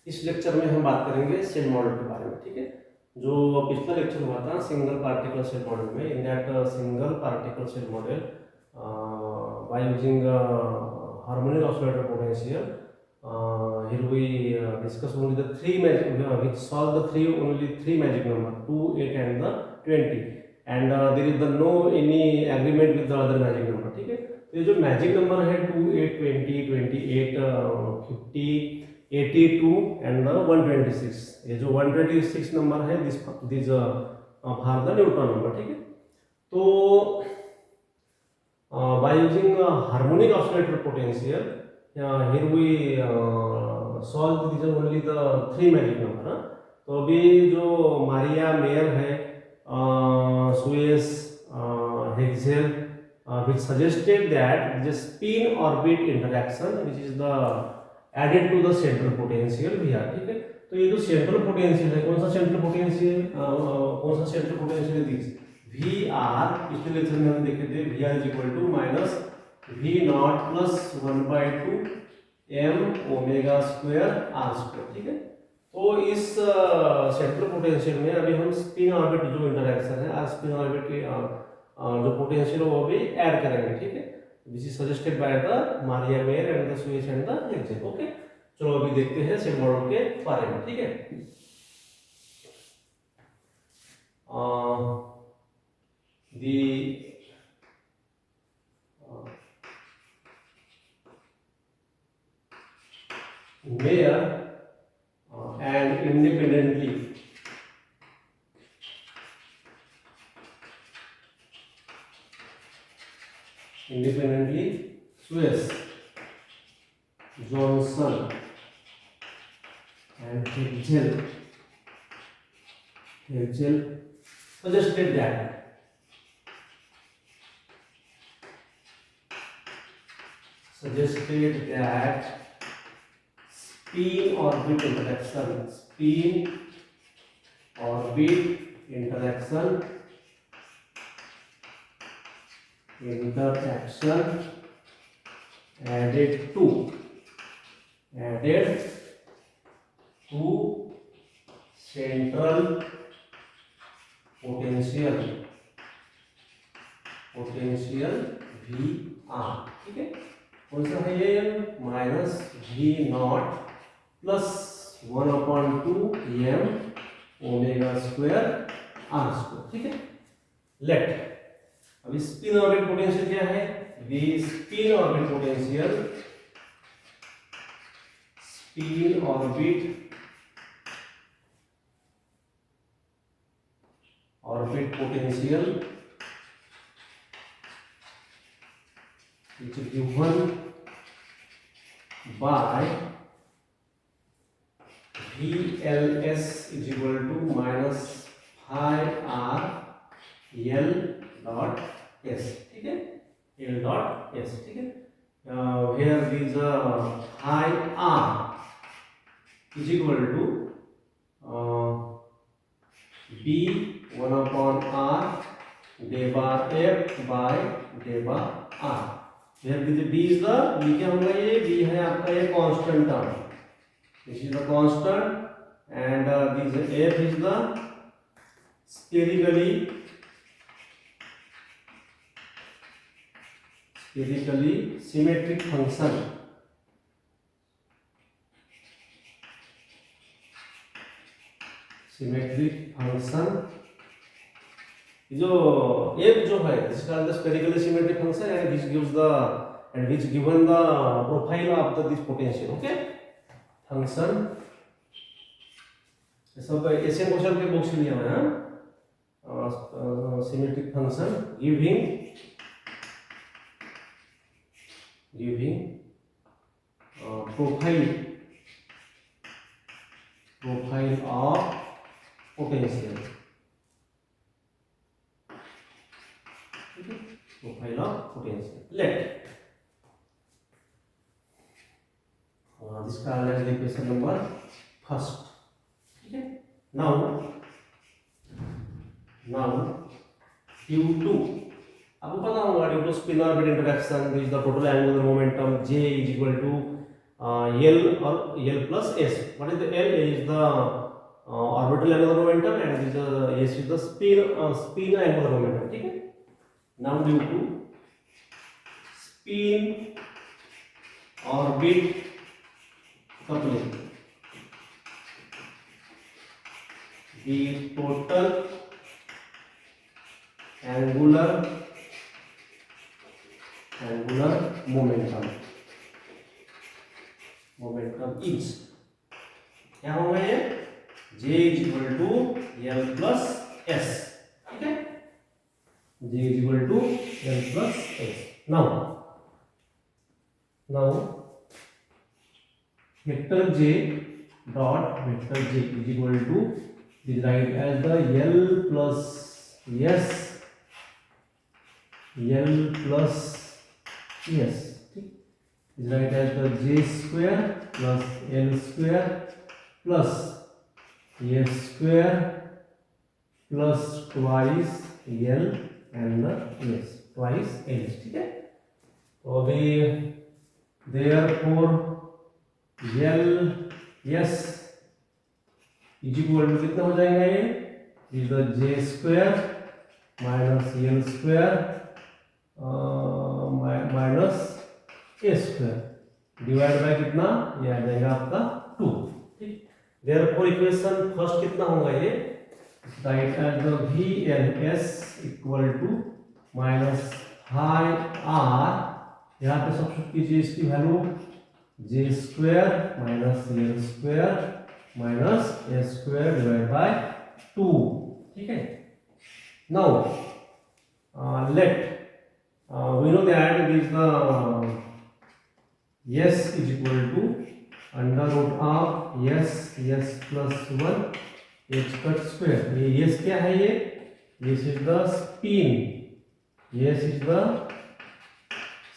इस लेक्चर में हम बात करेंगे सेल मॉडल के बारे में, ठीक है। जो पिछला लेक्चर हुआ था सिंगल पार्टिकल सेल मॉडल में, in that single particle shell model by using harmonic oscillator potential, here we discuss only the three magic which solve the only three magic number 2, 8 and the 20, and there is the no any agreement with the other magic number, ठीक है। तो ये जो magic number है 2, 8, 20, 28, 50, 82 and 126, ये जो 126 number है this are the neutron number, ठीक है। तो by using harmonic oscillator potential, here we solve these are only the three magic number। तो अभी जो मारिया मेयर है, Suez, हेक्सेल, which suggested that the spin orbit interaction which is the added to the central potential VR, ठीक है। तो ये जो central potential है, कौन सा सेंट्रल पोटेंशियल, कौन सा सेंट्रल पोटेंशियल है, दिस वी आर, पिछले लेक्चर में हम देखे थे V R is equal to minus V naught plus 1/2 m omega square are square, ठीक है। तो इस सेंट्रल पोटेंशियल में अभी हम स्पिन ऑर्बिट जो इंटरेक्शन है, स्पिन ऑर्बिट की जो पोटेंशियल है वो भी ऐड करेंगे, ठीक है। This is suggested by the Maria Mayer and the Suess and the Haxel, okay. चलो अभी देखते हैं सेल मॉडल के बारे में, ठीक है। Meyer and independently Suez, Johnson and Herschel suggested that spin orbit interaction added to central potential VR, ठीक है। कौन सा है ये, minus V naught plus 1/2 m omega square are square, ठीक है। लेट अभी स्पिन ऑर्बिट पोटेंशियल क्या है, the spin orbit potential which is given by VLS is equal to minus phi r L dot S, ठीक है, L dot S, ठीक है। Here is phi r is equal to B 1/r day bar F by day bar R। Here B is the, B क्या होगा, ये B है आपका ये constant term, this is the constant and this F is the spherically symmetric function, जो F जो है this called the spherically symmetric function and this gives the and which given the profile of this potential, okay, function। सब Asian question के books लिया हुआ है, symmetric function giving profile of potential, profile of potential. Let this is equation number first, ठीक है। now Q2 आपको पता होगा due to spin orbit interaction this the total angular momentum J is equal to L or L plus S. What is the L? L is the orbital angular momentum and this S is the spin angular momentum. ठीक है. Now due to spin orbit coupling, the total angular momentum is क्या होगा ये J is equal to L plus S. ठीक है, J is equal to L plus S. Now vector J is equal to is right as the L plus S is right as the J square plus L square plus S square plus twice L and the S twice L. ठीक है, तो अभी therefore L S is equal to कितना हो जाएगा ये is the J square minus L square minus A square divide by कितना, ये आ जाएगा आपका 2. ठीक, देयरफॉर इक्वेशन फर्स्ट कितना होगा ये right as the VLS equal to minus high R, यहाँ पे सब्स्टिट्यूट कीजिए इसकी value J square minus L square minus A square divide by 2. ठीक है, now let we know that it is the S is equal to under root of S plus 1 H cut square. ये S क्या है, ये S is the spin, S is the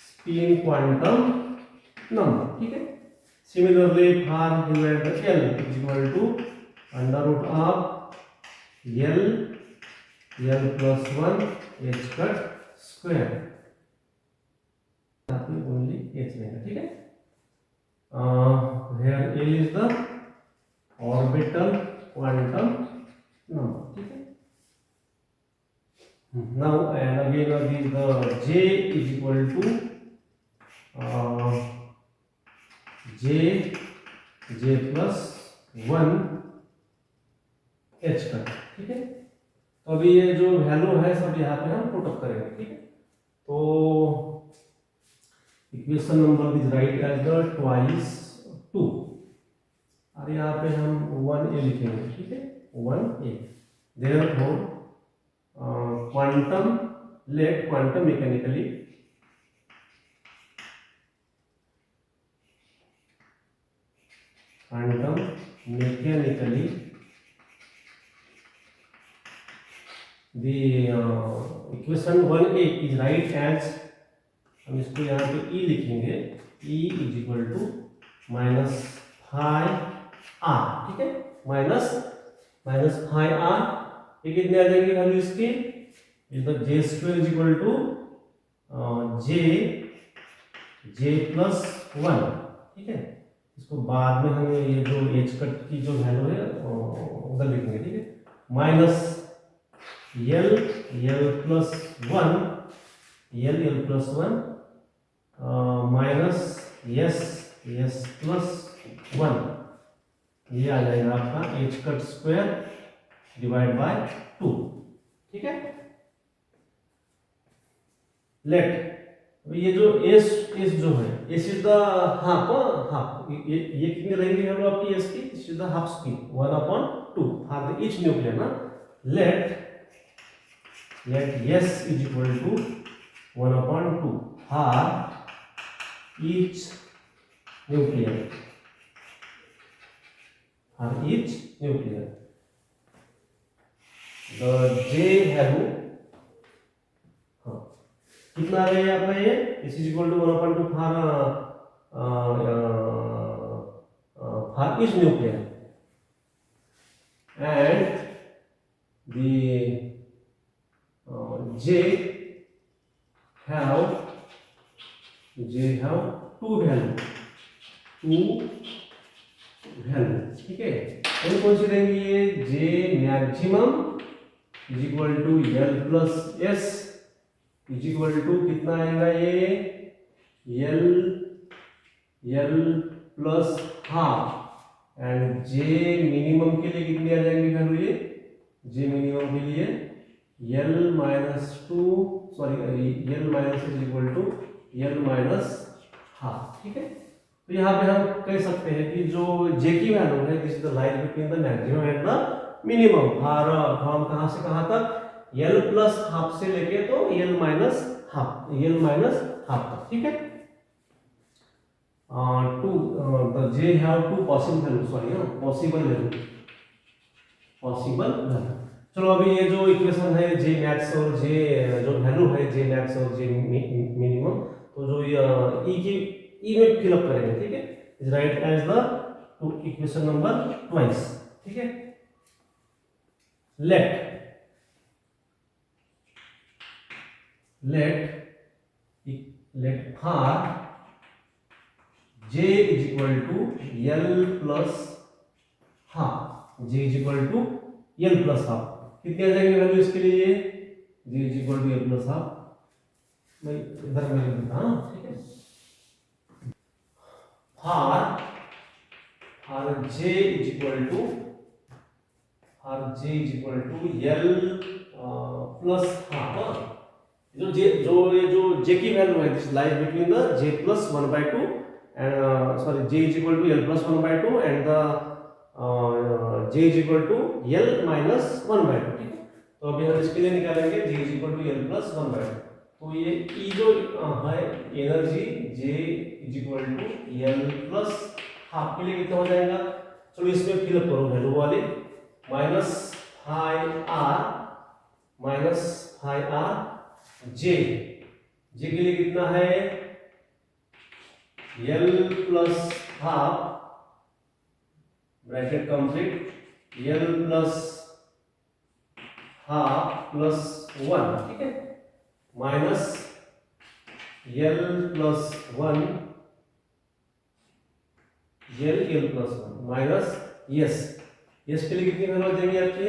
spin quantum number. ठीक है, similarly for divided by L is equal to under root of L plus 1 H cut square. only H रहेगा. ठीक है, here L is the orbital quantum number. ठीक है, now and again the J is equal to J plus 1 H cut. ठीक है, तो अभी ये जो वैल्यू है सब यहाँ पे हम पुट अप करेंगे. ठीक है, तो equation number is right as the twice 2 और यहाँ पे हम 1a लिखेंगे. ठीक है, 1a. Therefore quantum mechanically the equation 1a is right as, हम इसको यहाँ पे E लिखेंगे, E is equal to minus phi R. ठीक है, माइनस फाई आर, ये कितने आ जाएंगे वैल्यू इसकी is the J square is equal to J plus 1. ठीक है, इसको बाद में हम ये जो H कट की जो वैल्यू है उधर लिखेंगे. ठीक है, minus L plus 1 L plus 1 minus S plus 1, ये आ जाएगा आपका H cut square divide by 2. ठीक है, लेट ये जो S जो है S इज द हाफ, ये कितने रहेंगे हम आपकी S की, S is the half square 1/2 for the each nuclear ना. Let S is equal to 1/2 for each nuclear. The J value कितना आ गया आपका ये S is equal to 1/2 for each nuclear and the J have two two value, ठीक है। तो कौन सी रहेंगी ये, J maximum is equal to L plus S is equal to कितना आएगा ये, L plus half and J minimum के लिए कितनी आ जाएंगी वैल्यू ये, जे मिनिमम के लिए L minus two sorry L minus is equal to L minus half, ठीक है। तो यहाँ पे हम कह सकते हैं कि जो जे की वैल्यू है this is the line between the maximum and the minimum for हम कहाँ से कहाँ तक, एल प्लस हाफ से लेके तो एल माइनस हाफ तक, ठीक है। To the J have two possible value sorry possible value. चलो अभी ये जो इक्वेशन है जे मैक्स और जे जो वैल्यू है जे मैक्स और जे मिनिमम, तो जो ई में फिल अप करेंगे, ठीक है। Is right as the two equation number twice, ठीक है। Let for j is equal to L plus half, j is equal to L plus half, कितनी आ जाएंगे वैल्यू इसके लिए, j is equal to L plus half, मैं इधर में लिख देता हूं, ठीक है। For j is equal to L plus half, जो j की वैल्यू है this lies between the j plus 1/2 and sorry j is equal to L plus 1/2 and the j is equal to L minus 1/2, ठीक है। तो अभी हम इसके लिए निकालेंगे j is equal to L plus 1/2, तो ये ई जो है energy j is equal to L plus half के लिए कितना हो जाएगा, चलो इसमें फिल अप करो वैल्यू वाली, माइनस फाई आर जे के लिए कितना है L plus half bracket complete L plus half plus 1, ठीक है, minus L plus 1 L plus 1 minus yes के लिए कितनी वैल्यू आ जाएगी आपकी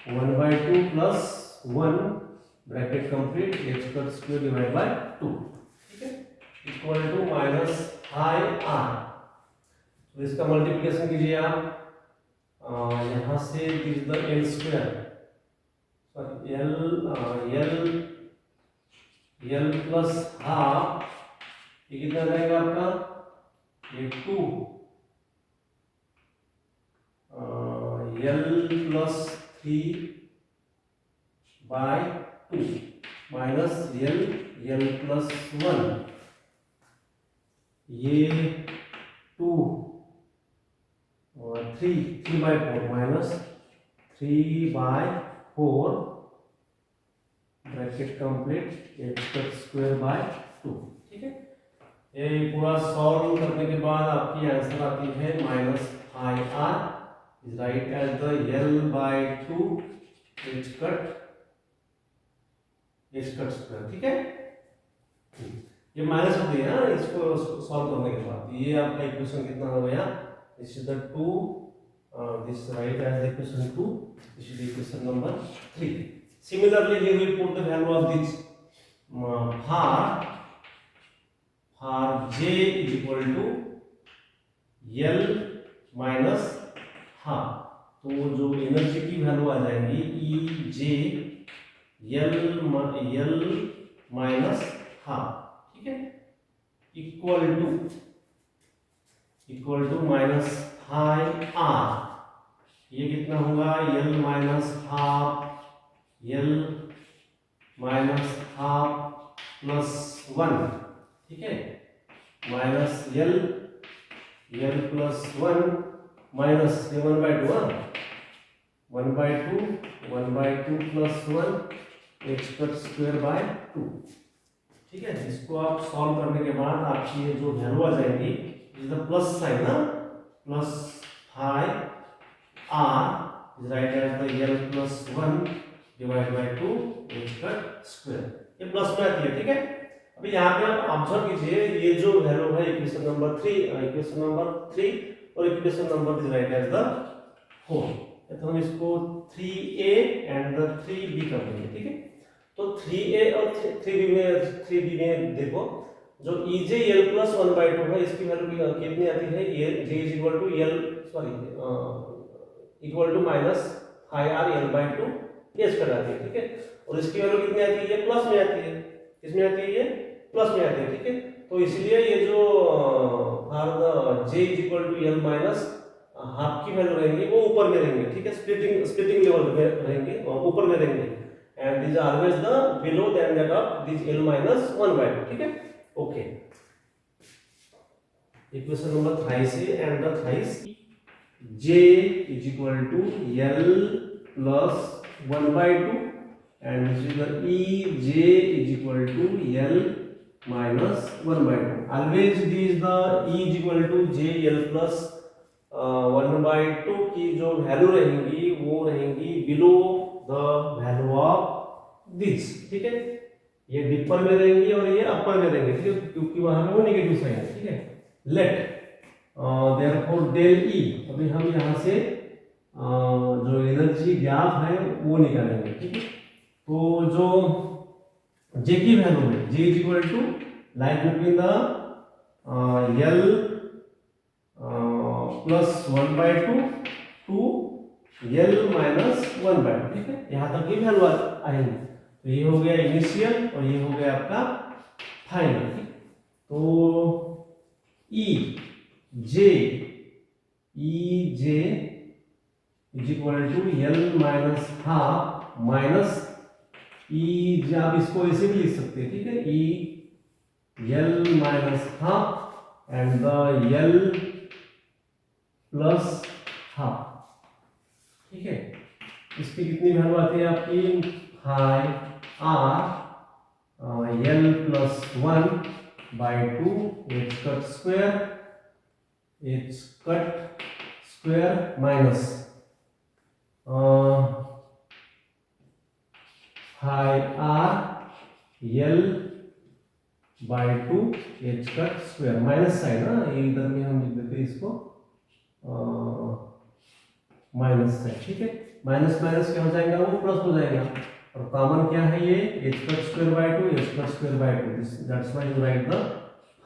1/2 प्लस 1 ब्रैकेट कंप्लीट h का स्क्वायर डिवाइड बाय 2, ठीक है, equal to minus phi R. तो इसका मल्टीप्लिकेशन कीजिए आप, यहां से this the L square sorry L plus half, ये कितना रहेगा आपका, ये 2 L plus 3/2 minus L plus 1, ये 2 और 3/4 माइनस 3/4 ब्रैकेट कंप्लीट h का स्क्वायर बाय 2, ठीक है। ये पूरा सॉल्व करने के बाद आपकी आंसर आती है minus phi R is right as the L/2 h cut square, ठीक है। ये माइनस हो गया ना इसको सॉल्व करने के बाद, ये आपका इक्वेशन कितना हो गया, this is the 2 this right as equation 2, this is equation number 3. Similarly we will put the value of this for j is equal to L minus half, तो जो एनर्जी की वैल्यू आ जाएगी E J L minus half, ठीक है, equal to minus phi R, ये कितना होगा L माइनस हाफ प्लस 1, ठीक है, minus L plus 1 minus 1/2 plus 1 h cut square by 2, ठीक है। इसको आप सॉल्व करने के बाद आपकी ये जो वैल्यू आ जाएगी इज द प्लस साइन ना, plus phi R is right as the L plus 1 divide by 2 h cut square, ये प्लस में आती है, ठीक है। अभी यहाँ पे आप ऑब्जर्व कीजिए, ये जो वैल्यू है इक्वेशन नंबर 3 और equation number is right as the whole, तो हम इसको 3a एंड 3b कर देंगे, ठीक है। तो 3a और 3b में देखो, जो EJ L+1/2 है, इसकी वैल्यू कितनी आती है, J equal to minus high R L/2 ये स्क्वायर आती है, ठीक है। और इसकी वैल्यू कितनी आती है, ये प्लस में आती है, किसमें आती है, ये प्लस में आती है, ठीक है। तो इसलिए ये जो for the J L minus half की वैल्यू रहेंगी वो ऊपर में रहेंगे, ठीक है, स्प्लिटिंग लेवल में रहेंगे, ऊपर में रहेंगे, and this always the below then that of this L-1/2, ठीक है, okay. Equation number 23 and the 23 J L+1/2 and this is the EJ L-1/2. Always this is the E J L+1/2 की जो value रहेंगी वो रहेंगी below the value of this, ठीक है। ये डिपर में रहेंगी और ये अपर में रहेंगे, ठीक है, क्योंकि वहां पे वो नेगेटिव साइन है, ठीक है। लेट देयरफॉर डेल ई, अभी हम यहाँ से जो एनर्जी गैप है वो निकालेंगे, ठीक है। तो जो जे की वैल्यू है, J is equal to like between the L+1/2 to L-1/2, ठीक है, यहाँ तक की वैल्यू आएंगी। तो ये हो गया इनिशियल और ये हो गया आपका फाइनल, ठीक। तो EJ is equal to L-1/2 minus E, आप इसको ऐसे भी लिख सकते हैं, ठीक है, E L-1/2 and the L+1/2, ठीक है। इसकी कितनी वैल्यू आती है आपकी, high R L+1/2 H cut square minus high R L/2 H cut square, minus sign ना, ये इधर में हम लिख देते हैं इसको माइनस साइन, ठीक है। माइनस माइनस क्या हो जाएगा, वो प्लस हो जाएगा, और कॉमन क्या है, ये H cut square H cut square, that's why you write the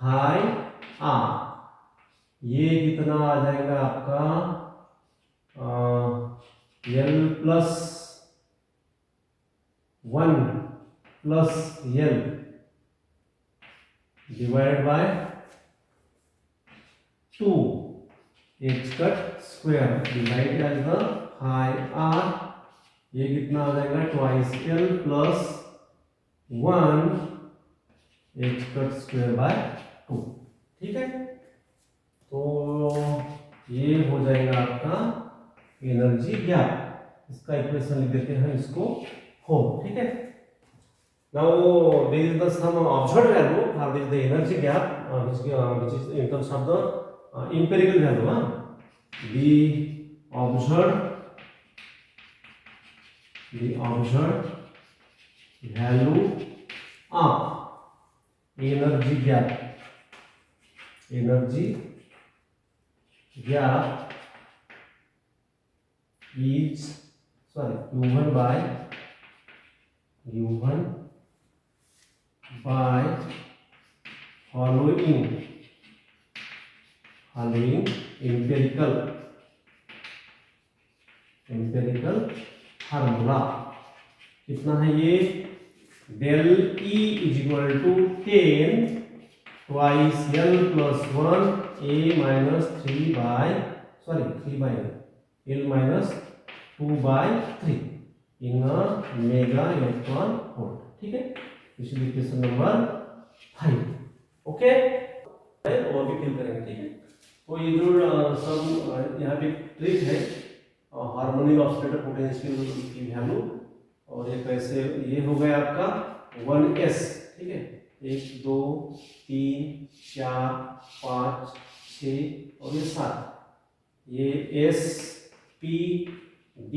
high R। ये कितना आ जाएगा आपका L+1 plus L divide by 2 H cut square divide as the high R, ये कितना आ जाएगा, twice L+1 H cut square by 2, ठीक है। तो ये हो जाएगा आपका एनर्जी गैप, इसका इक्वेशन लिख देते हैं इसको हो, ठीक है। Now this is the some observed value for this the energy gap which is in terms of the empirical value, the observed value of energy gap is given by following empirical formula. कितना है ये, del E is equal to 10 twice L+1 A minus 3 L-2/3 in mega electron volt, ठीक है। इसलिए question number 5, okay, और भी fill करेंगे, ठीक है। तो ये जो सब यहाँ पे ट्रिक है हार्मोनिक ऑसिलेटर पोटेंशियल की वैल्यू, और ये कैसे, ये हो गया आपका 1s, ठीक है, 1 2 3 4 5 6 और ये 7, ये S P D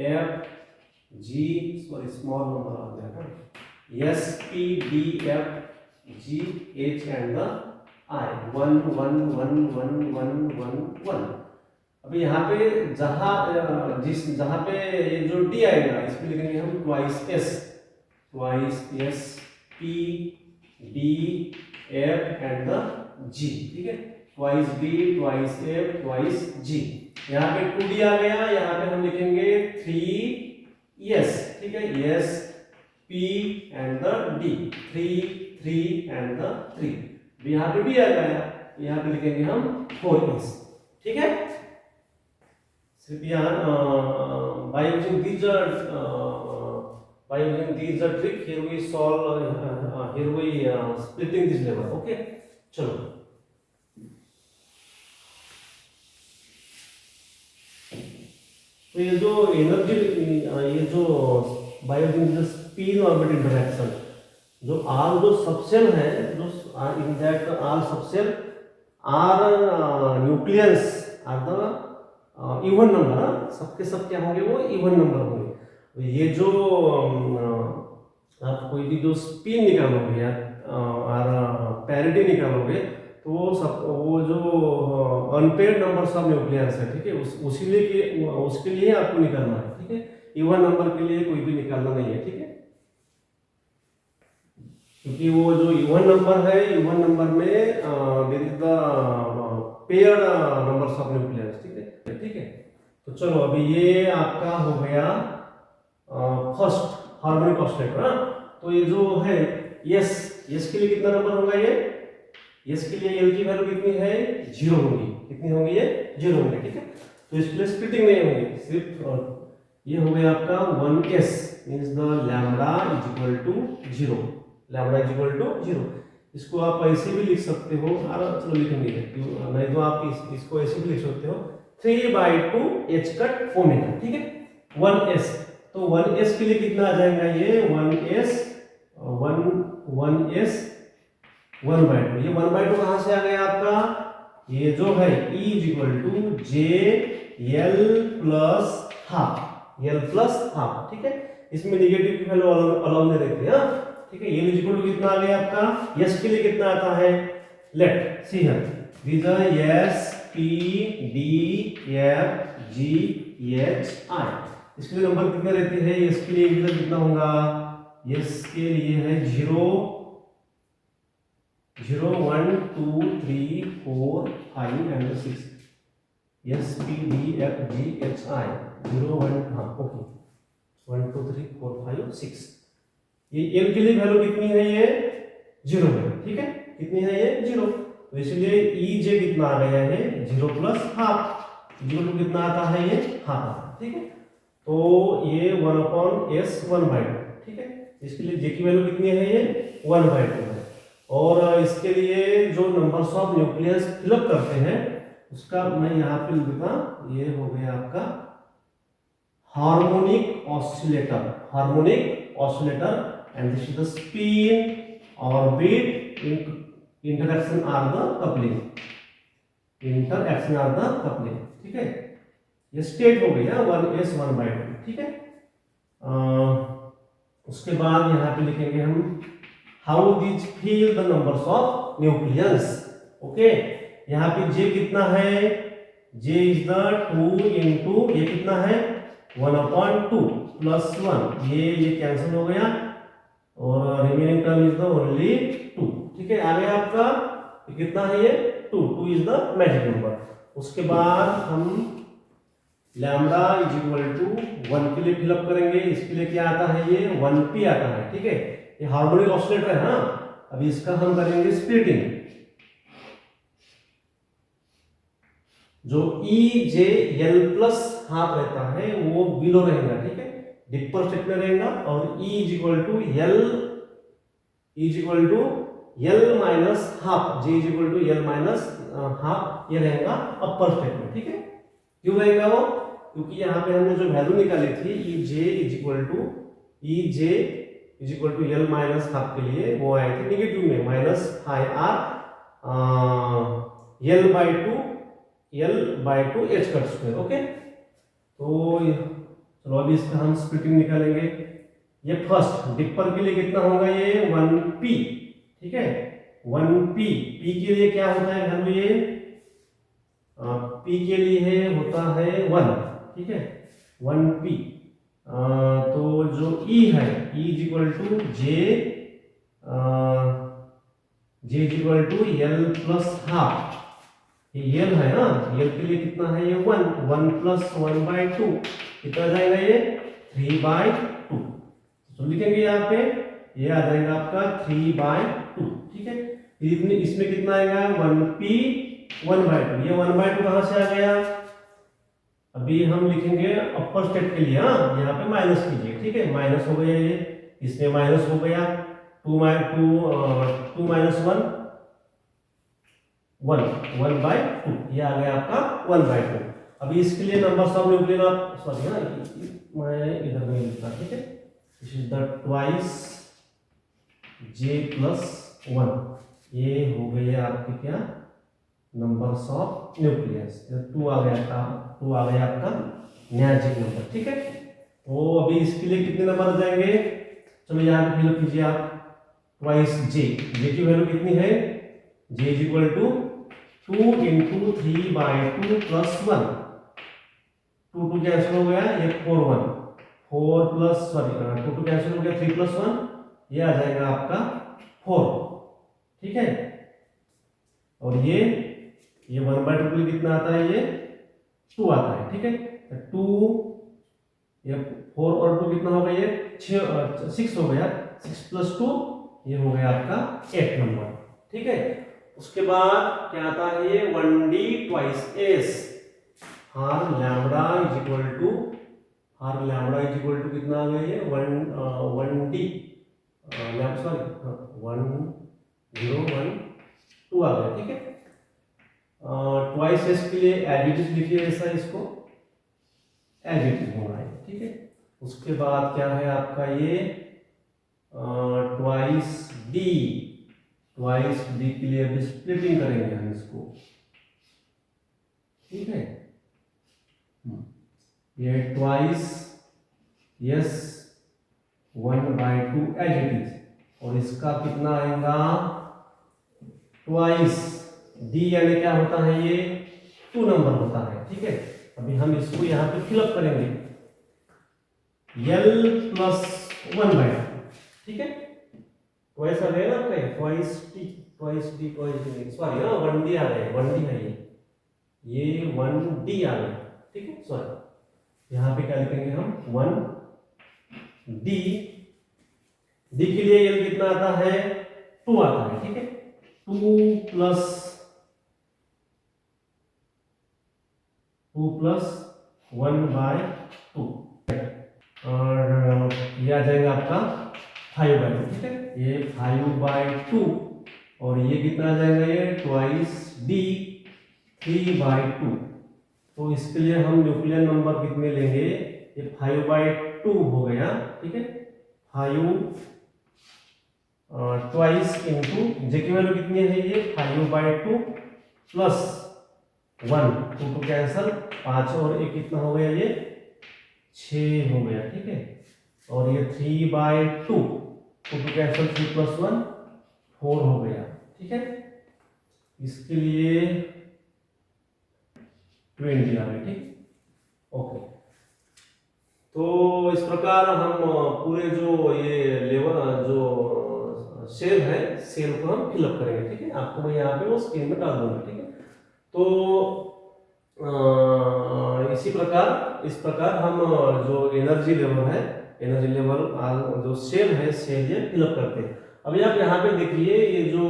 F G, small number आ गया, S P D F G H and the I 1 1 1 1 1 1 1। अब यहाँ पे जहाँ पे ये जो D आएगा इसमें लिखेंगे हम twice S P D F and the G, ठीक है, twice B twice F twice G। यहाँ पे 2D आ गया, यहाँ पे हम लिखेंगे 3S, ठीक है, S P and the D 3 and the 3। यहाँ पे D आ गया, यहाँ पे लिखेंगे हम 4S, ठीक है। सिर्फ यहाँ by using these trick here we solve here we splitting this level, okay। चलो तो ये जो एनर्जी, ये जो by using the spin orbit interaction, जो R जो सबसेल है, जो in that R subshell R nucleus are the even number, सबके सब क्या होंगे, वो इवन नंबर होंगे। तो ये जो आप कोई भी जो स्पिन निकालोगे या पैरिटी निकालोगे तो वो जो अनपेयर्ड नंबर्स ऑफ न्यूक्लियस है, ठीक है, उसके लिए आपको निकालना है, ठीक है। इवन नंबर के लिए कोई भी निकालना नहीं है, ठीक है, क्योंकि वो जो इवन नंबर है, इवन नंबर में there is the paired numbers of nucleus, ठीक है। तो चलो अभी ये आपका हो गया फर्स्ट हार्मोनिक ऑसिलेटर। तो ये जो है यस के लिए कितना नंबर होगा, ये यस के लिए एल की वैल्यू कितनी है, 0 होगी। कितनी होगी, ये 0 होंगे, ठीक है। तो इसके लिए स्प्लिटिंग नहीं होगी, सिर्फ ये हो गया आपका 1s means the lambda is equal to 0, lambda is equal to 0। इसको आप ऐसे भी लिख सकते हो, चलो लिखेंगे, नहीं तो आप इसको ऐसे भी लिख सकते हो 3/2 h कट ओमेगा, ठीक है, 1s। तो 1s के लिए कितना आ जाएगा, ये 1s 1/2। ये 1/2 कहां से आ गया आपका, ये जो है E is equal to j L plus half, ठीक है। इसमें निगेटिव की वैल्यू अलाउ नहीं रहती है, ठीक है। L इज इक्वल टू कितना आ गया आपका, S के लिए कितना आता है, let see here these are S P D F G H I। इसके लिए नंबर कितने रहते हैं, S के लिए कितना होगा, S के लिए है 0 0 1 2 3 4 5 and 6। S P D F G H I 0 1, हाँ ओके, 1 2 3 4 5 6। ये L के लिए वैल्यू कितनी है, ये 0 है, ठीक है, कितनी है ये 0। तो इसलिए E J कितना आ गया है, 0 प्लस हाफ, 0 कितना आता है, ये हाफ, ठीक है। तो ये 1/s 1/2, ठीक है। इसके लिए J की वैल्यू कितनी है, ये 1/2 है। और इसके लिए जो नंबर्स ऑफ न्यूक्लियस फिलअप करते हैं उसका मैं यहाँ पे लिख देता, ये हो गया आपका harmonic oscillator and this is the spin orbit interaction are the coupling, ठीक है। ये स्टेट हो गया 1s 1/2, ठीक है। उसके बाद यहाँ पे लिखेंगे हम how these feel the numbers of nucleus, okay. यहाँ पे J कितना है, J इज द 2 इंटू ये कितना है 1/2 प्लस 1, ये कैंसिल हो गया और remaining term is the only 2, ठीक है। आ गया आपका कितना है, ये 2 इज द मैजिक नंबर। उसके बाद हम लैम्डा इज इक्वल टू 1 के लिए फिलअप करेंगे, इसके लिए क्या आता है, ये 1p आता है, ठीक है। ये हार्मोनिक ऑसिलेटर है, हाँ। अभी इसका हम करेंगे स्प्लिटिंग, जो E J L plus half रहता है वो बिलो रहेगा, ठीक है, डिपर स्टेट में रहेगा। और E is equal to L minus half, J is equal to L minus half, ये रहेगा अपर स्टेट में, ठीक है। क्यों रहेगा वो, क्योंकि यहाँ पे हमने जो वैल्यू निकाली थी E J is equal to L minus half के लिए वो आए थे निगेटिव में minus high R L/2 H cut square, okay. तो चलो अभी इसका हम स्प्लिटिंग निकालेंगे। ये फर्स्ट डिपर के लिए कितना होगा, ये 1p ठीक है। 1p, p के लिए क्या होता है वैल्यू, ये p के लिए होता है 1, ठीक है, 1p। तो जो e है, e is equal to j L plus half. ये यल है ना, यल के लिए कितना है ये 1, 1 प्लस 1/2 कितना जाएगा ये 3/2। तो लिखेंगे यहाँ पे, ये आ जाएगा आपका 3/2, ठीक है। इसमें कितना आएगा 1p 1/2, ये 1/2 कहाँ से आ गया, अभी हम लिखेंगे अपर स्टेप के लिए, हाँ यहाँ पे माइनस कीजिए, ठीक है, माइनस हो गया ये, इसमें माइनस हो गया, 2 माइनस 1/2, ये आ गया आपका 1/2। अभी इसके लिए नंबर सब लिख लेना, सॉरी ना मैं इधर नहीं लिखता, ठीक है, this is the twice j plus 1, ये हो गए आपके क्या नंबर्स ऑफ न्यूक्लियस, 2 आ गया आपका मैजिक नंबर, ठीक है। तो अभी इसके लिए कितने नंबर आ जाएंगे, चलो यहाँ पे फिल कीजिए आप, ट्वाइस j की वैल्यू कितनी है, j is equal to 2 into 3/2 plus 1, 2 cancel हो गया, ये 4 प्लस सॉरी 2 कैंसिल हो गया, 3 प्लस 1 ये आ जाएगा आपका 4, ठीक है। और ये 1/2 के लिए कितना आता है, ये 2 आता है, ठीक है। 2 ये 4 और 2 कितना हो गया, ये 6 हो गया, 6 प्लस 2 ये हो गया आपका 8 नंबर, ठीक है। उसके बाद क्या आता है, ये 1d ट्वाइस s, हार लैम्बडा इज इक्वल टू कितना आ गया, ये 1d सॉरी 1012 आ गया, ठीक है। ट्वाइस एस के लिए एज इट इज लिखिए, ऐसा इसको एज इट इज होना है, ठीक है। उसके बाद क्या है आपका ये ट्वाइस डी के लिए अभी स्प्लिटिंग करेंगे हम इसको, ठीक है। ये twice yes 1/2 as it is, और इसका कितना आएगा ट्वाइस डी, यानी क्या होता है ये 2 नंबर होता है, ठीक है। अभी हम इसको यहाँ पे फिलअप करेंगे, एल प्लस 1/2, ठीक है। ट्वाइस आ गया ना आपका, ट्वाइस डी सॉरी हाँ 1d आ गया, 1d है ये 1d आ गया, ठीक है। सॉरी यहाँ पे क्या लिखेंगे हम 1d, डी के लिए एल कितना आता है 2 आता है, ठीक है। 2 प्लस 1/2 और ये आ जाएगा आपका 5/2, ठीक है। ये 5/2 और ये कितना आ जाएगा, ये ट्वाइस डी 3/2। तो इसके लिए हम न्यूक्लियर नंबर कितने लेंगे, ये 5/2 हो गया, ठीक है। 5 ट्वाइस इंटू जे की वैल्यू कितनी है, ये 5/2 प्लस 1, 2 कैंसल, 5 और 1 कितना हो गया, ये 6 हो गया, ठीक है। और ये 3/2, 2 कैंसल, 3 प्लस 1 4 हो गया, ठीक है। इसके लिए 20 आ गया, ठीक, ओके। तो इस प्रकार हम पूरे जो ये लेवल जो सेल है, सेल को हम फिलअप करेंगे, ठीक है। आपको मैं यहाँ पे वो स्क्रीन में डाल दूंगा, ठीक है। तो इस प्रकार हम जो एनर्जी लेवल जो सेल है, सेल ये फिलअप करते हैं। अभी आप यहाँ पे देखिए, ये जो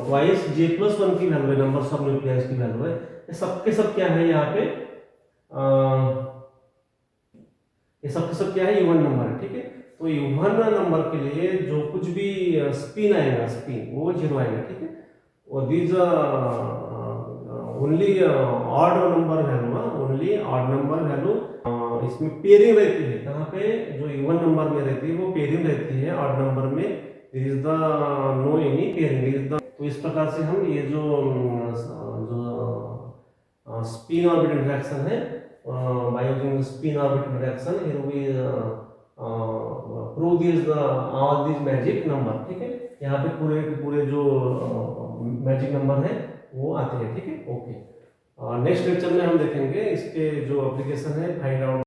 ट्वाइस j प्लस 1 की वैल्यू है, नंबर सब न्यूक्लियस की वैल्यू है, ये सबके सब क्या है यहाँ पे, ये सबके सब क्या है, इवन नंबर है, ठीक है। तो इवन नंबर के लिए जो कुछ भी स्पिन आएगा, स्पिन वो 0 आएगा, ठीक है। और these only odd number value इसमें पेयरिंग रहती है, कहाँ पे जो इवन नंबर में रहती है वो पेयरिंग रहती है, ऑड नंबर में this is the no any pairing. तो इस प्रकार से हम ये जो स्पिन ऑर्बिट इंटरेक्शन है, by using spin orbit interaction, here we prove these all these magic number, ठीक है। यहाँ पे पूरे के पूरे जो मैजिक नंबर है वो आते हैं, ठीक है। ओके, नेक्स्ट लेक्चर में हम देखेंगे इसके जो एप्लीकेशन है, फाइंड आउट